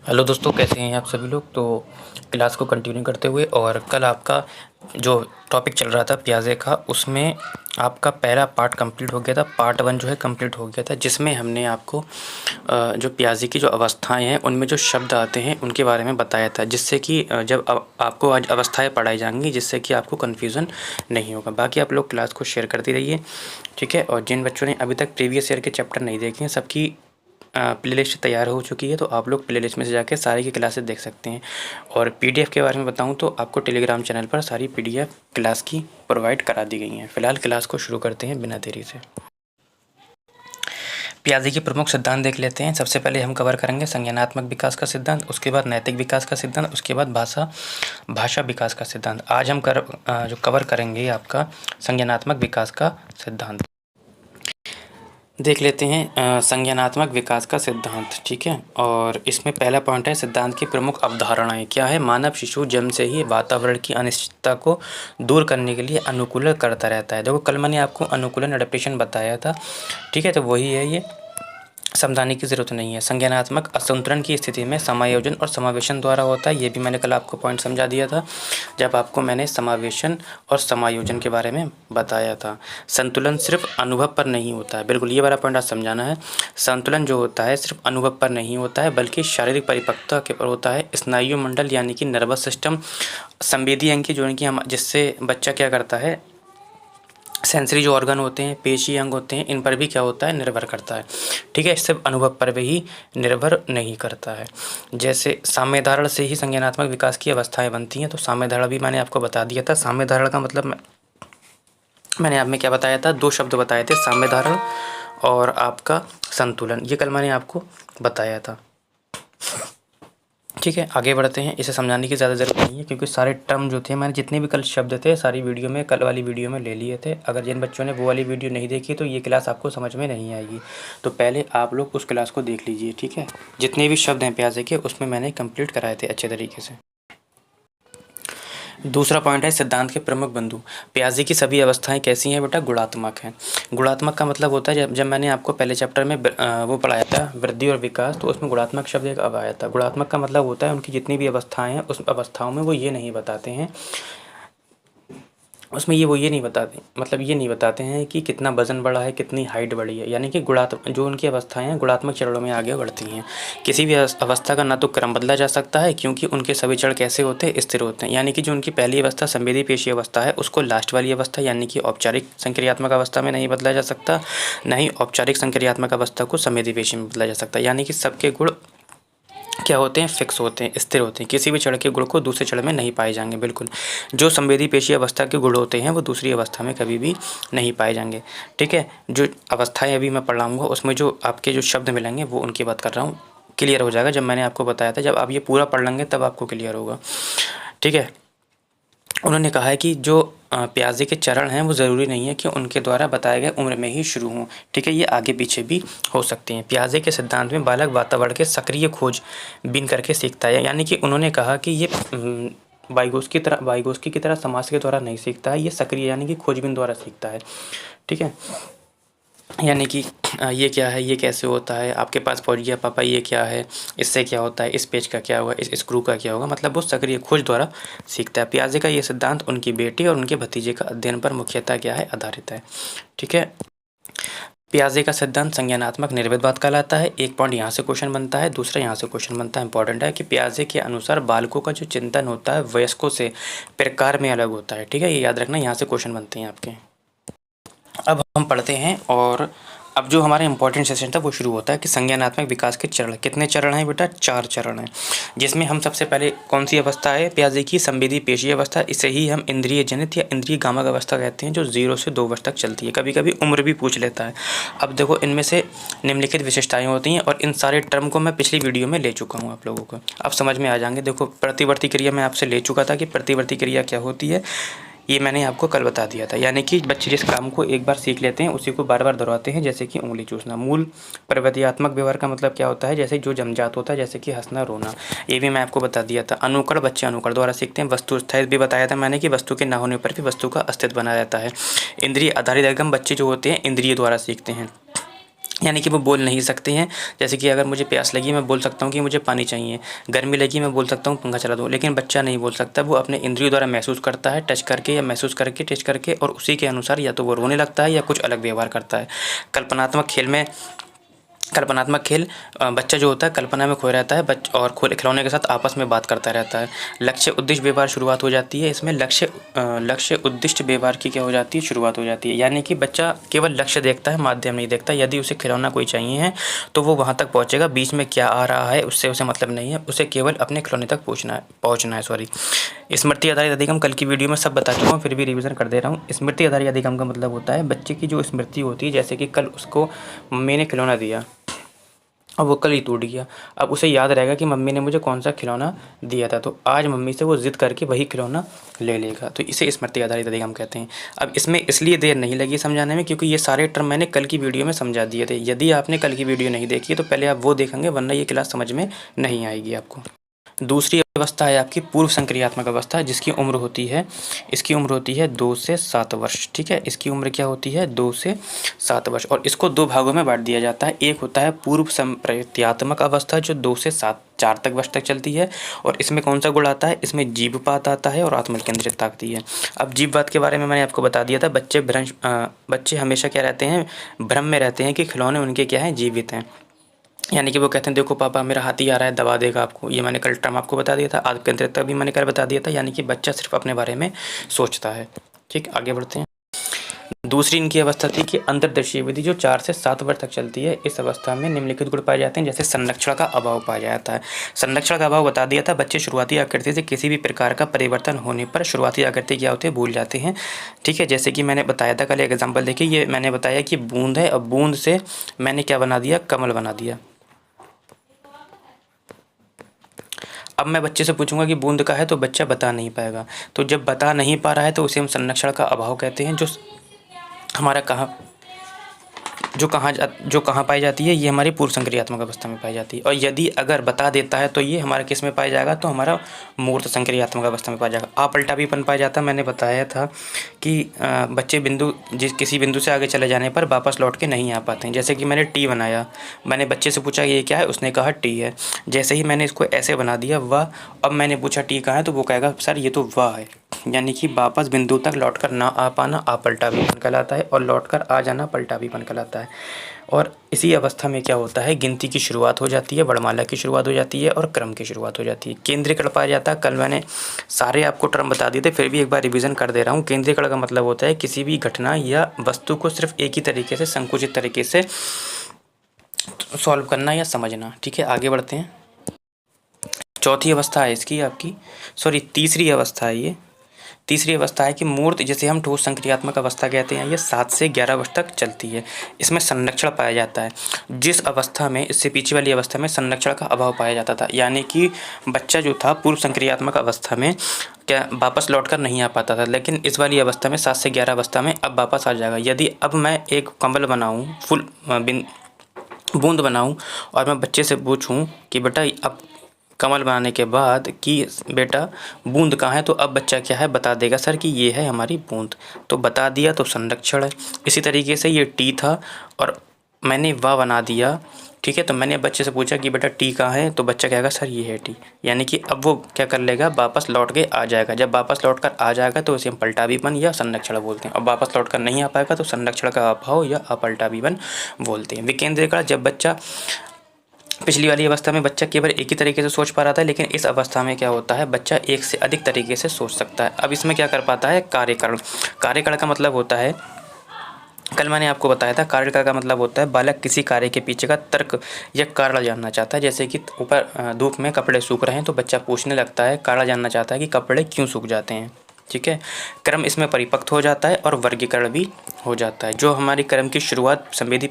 Hello दोस्तों, कैसे हैं आप सभी लोग। तो क्लास को कंटिन्यू करते हुए, और कल आपका जो टॉपिक चल रहा था प्याजे का, उसमें आपका पहला पार्ट कंप्लीट हो गया था। पार्ट 1 जो है कंप्लीट हो गया था, जिसमें हमने आपको जो प्याजे की जो अवस्थाएं हैं उनमें जो शब्द आते हैं उनके बारे में बताया था, जिससे कि जब आपको आज अवस्थाएं पढ़ाई जाएंगी जिससे कि आपको कन्फ्यूज़न नहीं होगा। बाकी आप लोग क्लास को शेयर करते रहिए, ठीक है। और जिन बच्चों ने अभी तक प्रीवियस ईयर के चैप्टर नहीं देखे हैं, सबकी प्लेलिस्ट तैयार हो चुकी है, तो आप लोग प्लेलिस्ट में से जाके सारी की क्लासेस देख सकते हैं। और पीडीएफ के बारे में बताऊं तो आपको टेलीग्राम चैनल पर सारी पीडीएफ क्लास की प्रोवाइड करा दी गई हैं। फिलहाल क्लास को शुरू करते हैं बिना देरी से। प्याजे के प्रमुख सिद्धांत देख लेते हैं। सबसे पहले हम कवर करेंगे संज्ञानात्मक विकास का सिद्धांत, उसके बाद नैतिक विकास का सिद्धांत, उसके बाद भाषा विकास का सिद्धांत। आज हम जो कवर करेंगे आपका संज्ञानात्मक विकास का सिद्धांत देख लेते हैं। संज्ञानात्मक विकास का सिद्धांत, ठीक है। और इसमें पहला पॉइंट है सिद्धांत की प्रमुख अवधारणाएं क्या है। मानव शिशु जन्म से ही वातावरण की अनिश्चितता को दूर करने के लिए अनुकूलन करता रहता है। देखो कल मैंने आपको अनुकूलन एडेप्टेशन बताया था, ठीक है। तो वही है, ये समझाने की ज़रूरत नहीं है। संज्ञानात्मक असंतुलन की स्थिति में समायोजन और समावेशन द्वारा होता है। ये भी मैंने कल आपको पॉइंट समझा दिया था जब आपको मैंने समावेशन और समायोजन के बारे में बताया था। संतुलन सिर्फ अनुभव पर नहीं होता है, बिल्कुल ये वाला पॉइंट आज समझाना है। संतुलन जो होता है सिर्फ अनुभव पर नहीं होता है, बल्कि शारीरिक परिपक्वता के पर होता है। स्नायु मंडल यानी कि नर्वस सिस्टम, संवेदी अंग की जो इनकी हम जिससे बच्चा क्या करता है, सेंसरी जो ऑर्गन होते हैं, पेशी अंग होते हैं, इन पर भी क्या होता है, निर्भर करता है, ठीक है। सिर्फ अनुभव पर भी निर्भर नहीं करता है। जैसे साम्य धारणा से ही संज्ञानात्मक विकास की अवस्थाएं बनती हैं। तो साम्य धारणा भी मैंने आपको बता दिया था। साम्य धारणा का मतलब मैंने आप में क्या बताया था, दो शब्द बताए थे, साम्य धारणा और आपका संतुलन। ये कल मैंने आपको बताया था, ठीक है। आगे बढ़ते हैं। इसे समझाने की ज़्यादा ज़रूरत नहीं है क्योंकि सारे टर्म जो थे, मैंने जितने भी कल शब्द थे सारी वीडियो में, कल वाली वीडियो में ले लिए थे। अगर जिन बच्चों ने वो वाली वीडियो नहीं देखी तो ये क्लास आपको समझ में नहीं आएगी। तो पहले आप लोग उस क्लास को देख लीजिए, ठीक है। जितने भी शब्द हैं प्याजे के उसमें मैंने कंप्लीट कराए थे अच्छे तरीके से। दूसरा पॉइंट है सिद्धांत के प्रमुख बिंदु। प्याजे की सभी अवस्थाएं कैसी हैं बेटा, गुणात्मक हैं। गुणात्मक का मतलब होता है, जब मैंने आपको पहले चैप्टर में वो पढ़ाया था वृद्धि और विकास, तो उसमें गुणात्मक शब्द एक अब आया था। गुणात्मक का मतलब होता है उनकी जितनी भी अवस्थाएं हैं उस अवस्थाओं में वो ये नहीं बताते हैं, उसमें ये नहीं बताते, मतलब ये नहीं बताते हैं कि कितना वजन बढ़ा है, कितनी हाइट बढ़ी है। यानी कि जो उनकी अवस्थाएं हैं गुणात्मक चरणों में आगे बढ़ती हैं। किसी भी अवस्था का ना तो क्रम बदला जा सकता है, क्योंकि उनके सभी चरण कैसे होते हैं, स्थिर होते हैं। यानी कि जो उनकी पहली अवस्था संवेदी पेशी अवस्था है, उसको लास्ट वाली अवस्था यानी कि औपचारिक संक्रियात्मक अवस्था में नहीं बदला जा सकता, न ही औपचारिक संक्रियात्मक अवस्था को संवेदी पेशी में बदला जा सकता। यानी कि सबके गुण क्या होते हैं, फिक्स होते हैं, स्थिर होते हैं। किसी भी क्षण के गुण को दूसरे क्षण में नहीं पाए जाएंगे, बिल्कुल। जो संवेदी पेशी अवस्था के गुण होते हैं वो दूसरी अवस्था में कभी भी नहीं पाए जाएंगे, ठीक है। जो अवस्थाएं अभी मैं पढ़ाऊँगा उसमें जो आपके जो शब्द मिलेंगे वो उनकी बात कर रहा हूँ, क्लियर हो जाएगा। जब मैंने आपको बताया था, जब आप ये पूरा पढ़ लेंगे तब आपको क्लियर होगा, ठीक है। उन्होंने कहा है कि जो प्याजे के चरण हैं वो ज़रूरी नहीं है कि उनके द्वारा बताए गए उम्र में ही शुरू हों, ठीक है। ये आगे पीछे भी हो सकते हैं। प्याजे के सिद्धांत में बालक वातावरण के सक्रिय खोज बीन करके सीखता है। यानी कि उन्होंने कहा कि ये वाइगोस्की की तरह समाज के द्वारा नहीं सीखता है, ये सक्रिय यानी कि खोजबीन द्वारा सीखता है, ठीक है। यानी कि ये क्या है, ये कैसे होता है, आपके पास पहुंच गया पापा, ये क्या है, इससे क्या होता है, इस पेज का क्या होगा, इस स्क्रू का क्या होगा, मतलब वो सक्रिय खोज द्वारा सीखता है। प्याजे का ये सिद्धांत उनकी बेटी और उनके भतीजे का अध्ययन पर मुख्यतः क्या है, आधारित है, ठीक है। प्याजे का सिद्धांत संज्ञानात्मक निर्विवाद कहलाता है। एक पॉइंट यहाँ से क्वेश्चन बनता है, दूसरा यहाँ से क्वेश्चन बनता है, इंपॉर्टेंट है कि प्याजे के अनुसार बालकों का जो चिंतन होता है वयस्कों से प्रकार में अलग होता है, ठीक है। ये याद रखना, यहाँ से क्वेश्चन बनते हैं आपके। अब हम पढ़ते हैं, और अब जो हमारा इंपॉर्टेंट सेशन था वो शुरू होता है कि संज्ञानात्मक विकास के चरण। कितने चरण हैं बेटा, 4 चरण हैं। जिसमें हम सबसे पहले कौन सी अवस्था है प्याजे की, संवेदी पेशी अवस्था। इसे ही हम इंद्रिय जनित या इंद्रिय गामक अवस्था कहते हैं, जो 0 से 2 वर्ष तक चलती है। कभी कभी उम्र भी पूछ लेता है। अब देखो इनमें से निम्नलिखित विशेषताएँ होती हैं, और इन सारे टर्म को मैं पिछली वीडियो में ले चुका हूँ आप लोगों को, अब समझ में आ जाएंगे। देखो प्रतिवर्ती क्रिया मैं आपसे ले चुका था कि प्रतिवर्ती क्रिया क्या होती है, ये मैंने आपको कल बता दिया था। यानी कि बच्चे जिस काम को एक बार सीख लेते हैं उसी को बार बार दोहराते हैं, जैसे कि उंगली चूसना। मूल प्रवृत्त्यात्मक व्यवहार का मतलब क्या होता है, जैसे जो जन्मजात होता है, जैसे कि हंसना रोना, ये भी मैं आपको बता दिया था। अनुकरण, बच्चे अनुकरण द्वारा सीखते हैं। वस्तु स्थायित्व भी बताया था मैंने कि वस्तु के न होने पर भी वस्तु का अस्तित्व बना रहता है। इंद्रिय आधारित अधिगम, बच्चे जो होते हैं इंद्रिय द्वारा सीखते हैं। यानी कि वो बोल नहीं सकते हैं। जैसे कि अगर मुझे प्यास लगी, मैं बोल सकता हूँ कि मुझे पानी चाहिए, गर्मी लगी, मैं बोल सकता हूँ पंखा चला दो, लेकिन बच्चा नहीं बोल सकता। वो अपने इंद्रियों द्वारा महसूस करता है, टच करके या महसूस करके, टच करके, और उसी के अनुसार या तो वो रोने लगता है या कुछ अलग व्यवहार करता है। कल्पनात्मक खेल में कल्पनात्मक खेल, बच्चा जो होता है कल्पना में खोया रहता है और खिलौने के साथ आपस में बात करता रहता है। लक्ष्य उद्दिष्ट व्यवहार शुरुआत हो जाती है। इसमें लक्ष्य उद्दिष्ट व्यवहार की क्या हो जाती है, शुरुआत हो जाती है। यानी कि बच्चा केवल लक्ष्य देखता है, माध्यम नहीं देखता। यदि उसे खिलौना कोई चाहिए है तो वो वहाँ तक पहुँचेगा, बीच में क्या आ रहा है उससे उसे मतलब नहीं है, उसे केवल अपने खिलौने तक पहुँचना है। सॉरी, स्मृति आधारित अधिगम कल की वीडियो में सब बता चुका हूँ, फिर भी रिवीजन कर दे रहा हूँ। स्मृति आधारित अधिगम का मतलब होता है बच्चे की जो स्मृति होती है, जैसे कि कल उसको मम्मी ने खिलौना दिया और वो कल ही टूट गया। अब उसे याद रहेगा कि मम्मी ने मुझे कौन सा खिलौना दिया था, तो आज मम्मी से वो ज़िद करके वही खिलौना ले लेगा। तो इसे स्मृति आधारित अधिगम कहते हैं। अब इसमें इसलिए देर नहीं लगी समझाने में, क्योंकि ये सारे टर्म मैंने कल की वीडियो में समझा दिए थे। यदि आपने कल की वीडियो नहीं देखी है तो पहले आप वो देखेंगे, वरना ये क्लास समझ में नहीं आएगी आपको। दूसरी अवस्था है आपकी पूर्व संक्रियात्मक अवस्था, जिसकी उम्र होती है, इसकी उम्र होती है 2 से 7 वर्ष। ठीक है, इसकी उम्र क्या होती है, 2 से 7 वर्ष। और इसको 2 भागों में बांट दिया जाता है। एक होता है पूर्व संप्रेत्यात्मक अवस्था, जो 2 से 4 तक वर्ष तक चलती है। और इसमें कौन सा गुण आता है, इसमें जीवपात आता है और आत्मकेंद्रितता आती है। अब जीवपात के बारे में मैंने आपको बता दिया था। बच्चे हमेशा क्या रहते हैं, भ्रम में रहते हैं कि खिलौने उनके क्या हैं, जीवित हैं। यानी कि वो कहते हैं देखो पापा मेरा हाथी आ रहा है, दबा देगा आपको। ये मैंने कल टर्म आपको बता दिया था। आत्मकेंद्रितता भी मैंने कल बता दिया था। यानी कि बच्चा सिर्फ अपने बारे में सोचता है। ठीक, आगे बढ़ते हैं। दूसरी इनकी अवस्था थी कि अंतर्दर्शी विधि, जो 4 से 7 वर्ष तक चलती है। इस अवस्था में निम्नलिखित गुण पाए जाते हैं, जैसे संरक्षण का अभाव पाया जाता है। संरक्षण का अभाव बता दिया था। बच्चे शुरुआती आकृति से किसी भी प्रकार का परिवर्तन होने पर शुरुआती आकृति क्या होती है, भूल जाते हैं। ठीक है, जैसे कि मैंने बताया था कल, एग्जाम्पल देखिए। ये मैंने बताया कि बूंद है, और बूंद से मैंने क्या बना दिया, कमल बना दिया। अब मैं बच्चे से पूछूंगा कि बूंद का है, तो बच्चा बता नहीं पाएगा। तो जब बता नहीं पा रहा है तो उसे हम संरक्षण का अभाव कहते हैं। जो हमारा जो कहाँ पाई जाती है, ये हमारी पूर्व संक्रियात्मक अवस्था में पाई जाती है। और यदि अगर बता देता है तो ये हमारा किस में पाया जाएगा, तो हमारा मूर्त संक्रियात्मक अवस्था में पाया जाएगा। अपलटावीपन पाया जाता है। मैंने बताया था कि बच्चे किसी बिंदु से आगे चले जाने पर वापस लौट के नहीं आ पाते हैं। जैसे कि मैंने टी बनाया, मैंने बच्चे से पूछा ये क्या है, उसने कहा टी है। जैसे ही मैंने इसको ऐसे बना दिया वाह, अब मैंने पूछा टी कहाँ है, तो वो कहेगा सर ये तो वाह है। यानी कि वापस बिंदु तक लौटकर ना आ पाना अपलटावीपन कहलाता है, और लौटकर आ जाना पलटावीपन कहलाता है। और इसी अवस्था में क्या होता है, गिनती की शुरुआत हो जाती है, वर्णमाला की शुरुआत हो जाती है और क्रम की शुरुआत हो जाती है। केंद्रीकरण पाया जाता है। कल मैंने सारे आपको टर्म बता दिए थे, फिर भी एक बार रिवीजन कर दे रहा हूँ। केंद्रीकरण का मतलब होता है किसी भी घटना या वस्तु को सिर्फ एक ही तरीके से, संकुचित तरीके से सॉल्व करना या समझना। ठीक है, आगे बढ़ते हैं। चौथी अवस्था है इसकी आपकी, तीसरी अवस्था है ये। तीसरी अवस्था है कि मूर्त, जिसे हम ठोस संक्रियात्मक अवस्था कहते हैं, ये 7 से 11 वर्ष तक चलती है। इसमें संरक्षण पाया जाता है। जिस अवस्था में, इससे पीछे वाली अवस्था में संरक्षण का अभाव पाया जाता था, यानी कि बच्चा जो था पूर्व संक्रियात्मक अवस्था में क्या वापस लौट कर नहीं आ पाता था, लेकिन इस वाली अवस्था में 7 से 11 अवस्था में अब वापस आ जाएगा। यदि अब मैं एक कमल बनाऊँ, बूंद बनाऊँ, और मैं बच्चे से पूछूँ कि बेटा अब कमल बनाने के बाद कि बेटा बूंद कहाँ है, तो अब बच्चा क्या है, बता देगा सर कि ये है हमारी बूंद। तो बता दिया तो संरक्षण है। इसी तरीके से ये टी था और मैंने वाह बना दिया। ठीक है, तो मैंने बच्चे से पूछा कि बेटा टी कहाँ है, तो बच्चा कहेगा सर ये है टी। यानी कि अब वो क्या कर लेगा, वापस लौट के आ जाएगा। जब वापस लौट कर आ जाएगा तो उसे हम पलटावीपन या संरक्षण बोलते हैं। और वापस लौट कर नहीं आ पाएगा तो संरक्षण का अभाव या अपलटावीपन बोलते हैं। विकेंद्रीकरण, जब बच्चा, पिछली वाली अवस्था में बच्चा केवल एक ही तरीके से सोच पा रहा था, लेकिन इस अवस्था में क्या होता है, बच्चा एक से अधिक तरीके से सोच सकता है। अब इसमें क्या कर पाता है, कार्यकरण। कार्यकरण का मतलब होता है, कल मैंने आपको बताया था, कार्यकरण का मतलब होता है बालक किसी कार्य के पीछे का तर्क या कारण जानना चाहता है। जैसे कि ऊपर धूप में कपड़े सूख रहे हैं तो बच्चा पूछने लगता है, कारण जानना चाहता है कि कपड़े क्यों सूख जाते हैं। ठीक है, क्रम इसमें परिपक्व हो जाता है और वर्गीकरण भी हो जाता है। जो हमारी क्रम की शुरुआत संवेदी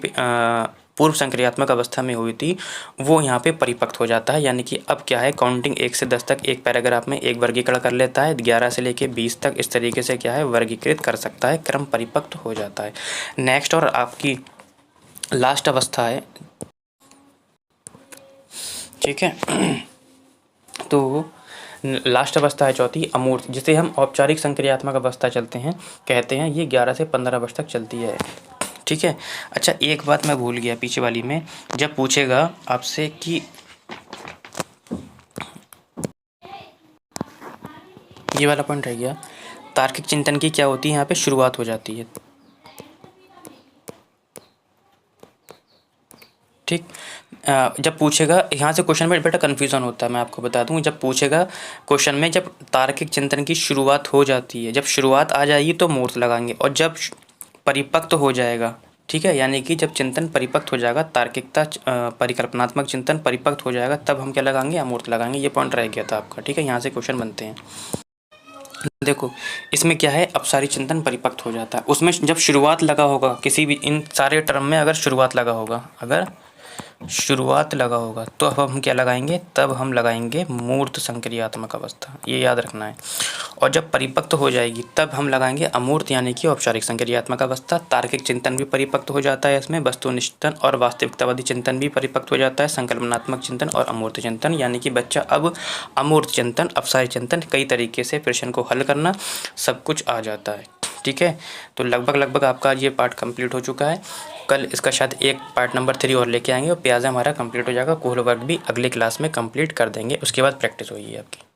पूर्व संक्रियात्मक अवस्था में हुई थी, वो यहाँ पे परिपक्व हो जाता है। यानी कि अब क्या है, काउंटिंग 1 से 10 तक एक पैराग्राफ में एक वर्गीकरण कर लेता है, 11 से लेके 20 तक इस तरीके से क्या है, वर्गीकृत कर सकता है, क्रम परिपक्व हो जाता है। नेक्स्ट और आपकी लास्ट अवस्था है, ठीक है, तो लास्ट अवस्था है चौथी, अमूर्त, जिसे हम औपचारिक संक्रियात्मक अवस्था चलते हैं कहते हैं। ये 11 से 15 वर्ष तक चलती है। ठीक है। अच्छा, एक बात मैं भूल गया पीछे वाली में, जब पूछेगा आपसे कि ये वाला पॉइंट रह गया, तार्किक चिंतन की क्या होती है, यहाँ पे शुरुआत हो जाती है। ठीक। जब पूछेगा, यहाँ से क्वेश्चन में बेटा कन्फ्यूज़न होता है, मैं आपको बता दूँ। जब पूछेगा क्वेश्चन में, जब तार्किक चिंतन की शुरुआत हो जाती है, जब शुरुआत आ जाएगी तो मूर्त लगाएंगे, और जब परिपक्व हो जाएगा, ठीक है, यानी कि जब चिंतन परिपक्व हो जाएगा, तार्किकता परिकल्पनात्मक चिंतन परिपक्व हो जाएगा, तब हम क्या लगाएंगे, अमूर्त लगाएंगे। ये पॉइंट रह गया था आपका, ठीक है। यहाँ से क्वेश्चन बनते हैं। देखो, इसमें क्या है, अपसारी चिंतन परिपक्व हो जाता है, उसमें जब शुरुआत लगा होगा किसी भी इन सारे टर्म में, अगर शुरुआत लगा होगा, अगर शुरुआत लगा होगा तो अब हम क्या लगाएंगे, तब हम लगाएंगे मूर्त संक्रियात्मक अवस्था, ये याद रखना है। और जब परिपक्व हो जाएगी तब हम लगाएंगे अमूर्त, यानी कि औपचारिक संक्रियात्मक अवस्था। तार्किक चिंतन भी परिपक्व हो जाता है इसमें, वस्तुनिष्ठ और वास्तविकतावादी चिंतन भी परिपक्व हो जाता है, संकल्पनात्मक चिंतन और अमूर्त चिंतन, यानी कि बच्चा अब अमूर्त चिंतन, अपसारी चिंतन, कई तरीके से प्रश्न को हल करना, सब कुछ आ जाता है, ठीक है। तो लगभग आपका ये पार्ट कंप्लीट हो चुका है। कल इसका शायद एक पार्ट नंबर 3 और लेके आएंगे, और प्याजा हमारा कंप्लीट हो जाएगा। कोहल वर्ग भी अगले क्लास में कंप्लीट कर देंगे, उसके बाद प्रैक्टिस होगी आपकी।